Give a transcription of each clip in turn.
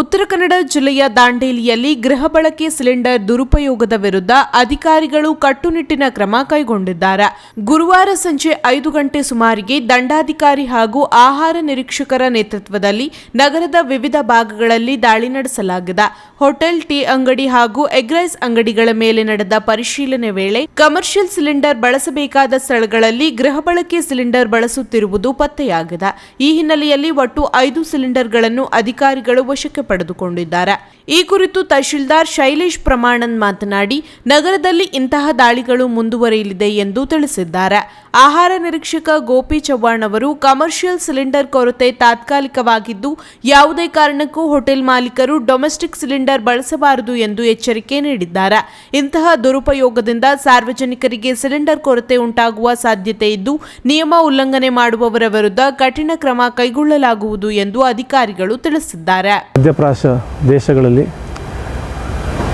ಉತ್ತರ ಕನ್ನಡ ಜಿಲ್ಲೆಯ ದಾಂಡೇಲಿಯಲ್ಲಿ ಗೃಹ ಬಳಕೆ ಸಿಲಿಂಡರ್ ದುರುಪಯೋಗದ ವಿರುದ್ಧ ಅಧಿಕಾರಿಗಳು ಕಟ್ಟುನಿಟ್ಟಿನ ಕ್ರಮ ಕೈಗೊಂಡಿದ್ದಾರೆ. ಗುರುವಾರ ಸಂಜೆ 5 ಗಂಟೆ ಸುಮಾರಿಗೆ ದಂಡಾಧಿಕಾರಿ ಹಾಗೂ ಆಹಾರ ನಿರೀಕ್ಷಕರ ನೇತೃತ್ವದಲ್ಲಿ ನಗರದ ವಿವಿಧ ಭಾಗಗಳಲ್ಲಿ ದಾಳಿ ನಡೆಸಲಾಗಿದೆ. ಹೋಟೆಲ್, ಟೀ ಅಂಗಡಿ ಹಾಗೂ ಎಗ್ ರೈಸ್ ಅಂಗಡಿಗಳ ಮೇಲೆ ನಡೆದ ಪರಿಶೀಲನೆ ವೇಳೆ ಕಮರ್ಷಿಯಲ್ ಸಿಲಿಂಡರ್ ಬಳಸಬೇಕಾದ ಸ್ಥಳಗಳಲ್ಲಿ ಗೃಹ ಬಳಕೆ ಸಿಲಿಂಡರ್ ಬಳಸುತ್ತಿರುವುದು ಪತ್ತೆಯಾಗಿದೆ. ಈ ಹಿನ್ನೆಲೆಯಲ್ಲಿ ಒಟ್ಟು 5 ಸಿಲಿಂಡರ್ಗಳನ್ನು ಅಧಿಕಾರಿಗಳು ವಶಕ್ಕೆ ಪಡೆದುಕೊಂಡಿದ್ದಾರೆ. ಈ ಕುರಿತು ತಹಶೀಲ್ದಾರ್ ಶೈಲೇಶ್ ಪ್ರಮಾಣನ್ ಮಾತನಾಡಿ, ನಗರದಲ್ಲಿ ಇಂತಹ ದಾಳಿಗಳು ಮುಂದುವರಿಯಲಿದೆ ಎಂದು ತಿಳಿಸಿದ್ದಾರೆ. ಆಹಾರ ನಿರೀಕ್ಷಕ ಗೋಪಿ ಚವ್ಹಾಣ್ ಅವರು ಕಮರ್ಷಿಯಲ್ ಸಿಲಿಂಡರ್ ಕೊರತೆ ತಾತ್ಕಾಲಿಕವಾಗಿದ್ದು, ಯಾವುದೇ ಕಾರಣಕ್ಕೂ ಹೋಟೆಲ್ ಮಾಲೀಕರು ಡೊಮೆಸ್ಟಿಕ್ ಸಿಲಿಂಡರ್ ಬಳಸಬಾರದು ಎಂದು ಎಚ್ಚರಿಕೆ ನೀಡಿದ್ದಾರೆ. ಇಂತಹ ದುರುಪಯೋಗದಿಂದ ಸಾರ್ವಜನಿಕರಿಗೆ ಸಿಲಿಂಡರ್ ಕೊರತೆ ಉಂಟಾಗುವ ಸಾಧ್ಯತೆ ಇದ್ದು, ನಿಯಮ ಉಲ್ಲಂಘನೆ ಮಾಡುವವರ ವಿರುದ್ಧ ಕಠಿಣ ಕ್ರಮ ಕೈಗೊಳ್ಳಲಾಗುವುದು ಎಂದು ಅಧಿಕಾರಿಗಳು ತಿಳಿಸಿದ್ದಾರೆ. ಮಧ್ಯಪ್ರಾಚ್ಯ ದೇಶಗಳಲ್ಲಿ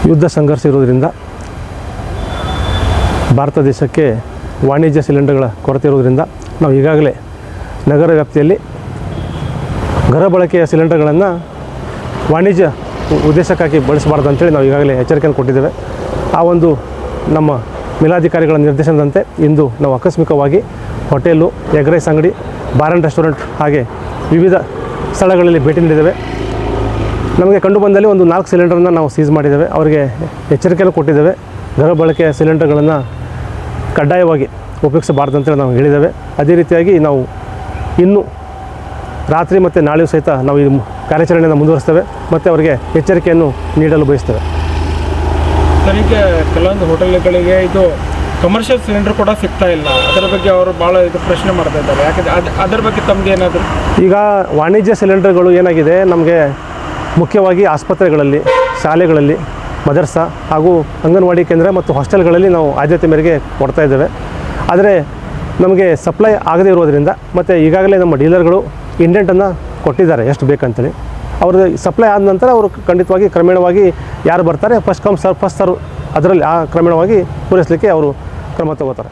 ಯುದ್ಧ ಸಂಘರ್ಷ ಇರುವುದರಿಂದ ಭಾರತ ದೇಶಕ್ಕೆ ವಾಣಿಜ್ಯ ಸಿಲಿಂಡರ್ಗಳ ಕೊರತೆ ಇರುವುದರಿಂದ ನಾವು ಈಗಾಗಲೇ ನಗರ ವ್ಯಾಪ್ತಿಯಲ್ಲಿ ಗೃಹ ಬಳಕೆಯ ಸಿಲಿಂಡರ್ಗಳನ್ನು ವಾಣಿಜ್ಯ ಉದ್ದೇಶಕ್ಕಾಗಿ ಬಳಸಬಾರ್ದು ಅಂತೇಳಿ ನಾವು ಈಗಾಗಲೇ ಎಚ್ಚರಿಕೆಯನ್ನು ಕೊಟ್ಟಿದ್ದೇವೆ. ಆ ಒಂದು ನಮ್ಮ ಮೇಲಾಧಿಕಾರಿಗಳ ನಿರ್ದೇಶನದಂತೆ ಇಂದು ನಾವು ಆಕಸ್ಮಿಕವಾಗಿ ಹೋಟೆಲು, ಎಗ್ ರೈಸ್ ಅಂಗಡಿ, ಬಾರ್ ಆ್ಯಂಡ್ ರೆಸ್ಟೋರೆಂಟ್ ಹಾಗೆ ವಿವಿಧ ಸ್ಥಳಗಳಲ್ಲಿ ಭೇಟಿ ನೀಡಿದ್ದೇವೆ. ನಮಗೆ ಕಂಡು ಬಂದಲ್ಲಿ ಒಂದು 4 ಸಿಲಿಂಡರನ್ನು ನಾವು ಸೀಸ್ ಮಾಡಿದ್ದೇವೆ. ಅವರಿಗೆ ಎಚ್ಚರಿಕೆಯನ್ನು ಕೊಟ್ಟಿದ್ದೇವೆ. ಗೃಹ ಬಳಕೆಯ ಸಿಲಿಂಡರ್ಗಳನ್ನು ಕಡ್ಡಾಯವಾಗಿ ಉಪಯೋಗಿಸಬಾರ್ದು ಅಂತೇಳಿ ನಾವು ಹೇಳಿದ್ದೇವೆ. ಅದೇ ರೀತಿಯಾಗಿ ನಾವು ಇನ್ನೂ ರಾತ್ರಿ ಮತ್ತು ನಾಳೆಯೂ ಸಹಿತ ನಾವು ಈ ಕಾರ್ಯಾಚರಣೆಯನ್ನು ಮುಂದುವರಿಸ್ತೇವೆ ಮತ್ತು ಅವರಿಗೆ ಎಚ್ಚರಿಕೆಯನ್ನು ನೀಡಲು ಬಯಸ್ತೇವೆ. ಸರ್, ಈಗ ಕೆಲವೊಂದು ಹೋಟೆಲ್ಗಳಿಗೆ ಇದು ಕಮರ್ಷಿಯಲ್ ಸಿಲಿಂಡರ್ ಕೂಡ ಸಿಗ್ತಾ ಇಲ್ಲ. ಅದರ ಬಗ್ಗೆ ಅವರು ಭಾಳ ಪ್ರಶ್ನೆ ಮಾಡ್ತಾ ಇದ್ದಾರೆ. ಯಾಕಂದರೆ ಅದರ ಬಗ್ಗೆ ತಮ್ಮದು ಏನಾದರೂ? ಈಗ ವಾಣಿಜ್ಯ ಸಿಲಿಂಡರ್ಗಳು ಏನಾಗಿದೆ, ನಮಗೆ ಮುಖ್ಯವಾಗಿ ಆಸ್ಪತ್ರೆಗಳಲ್ಲಿ, ಶಾಲೆಗಳಲ್ಲಿ, ಮದರ್ಸಾ ಹಾಗೂ ಅಂಗನವಾಡಿ ಕೇಂದ್ರ ಮತ್ತು ಹಾಸ್ಟೆಲ್ಗಳಲ್ಲಿ ನಾವು ಆದ್ಯತೆ ಮೇರೆಗೆ ಕೊಡ್ತಾ ಇದ್ದೇವೆ. ಆದರೆ ನಮಗೆ ಸಪ್ಲೈ ಆಗದೇ ಇರೋದರಿಂದ ಮತ್ತು ಈಗಾಗಲೇ ನಮ್ಮ ಡೀಲರ್ಗಳು ಇಂಡೆಂಟನ್ನು ಕೊಟ್ಟಿದ್ದಾರೆ ಎಷ್ಟು ಬೇಕಂತೇಳಿ. ಅವ್ರದ್ದು ಸಪ್ಲೈ ಆದ ನಂತರ ಅವರು ಖಂಡಿತವಾಗಿ ಕ್ರಮೇಣವಾಗಿ ಯಾರು ಬರ್ತಾರೆ ಫಸ್ಟ್ ಕಮ್ ಫಸ್ಟ್ ಸರ್ವ್ ಅದರಲ್ಲಿ ಕ್ರಮೇಣವಾಗಿ ಪೂರೈಸಲಿಕ್ಕೆ ಅವರು ಕ್ರಮ ತಗೋತಾರೆ.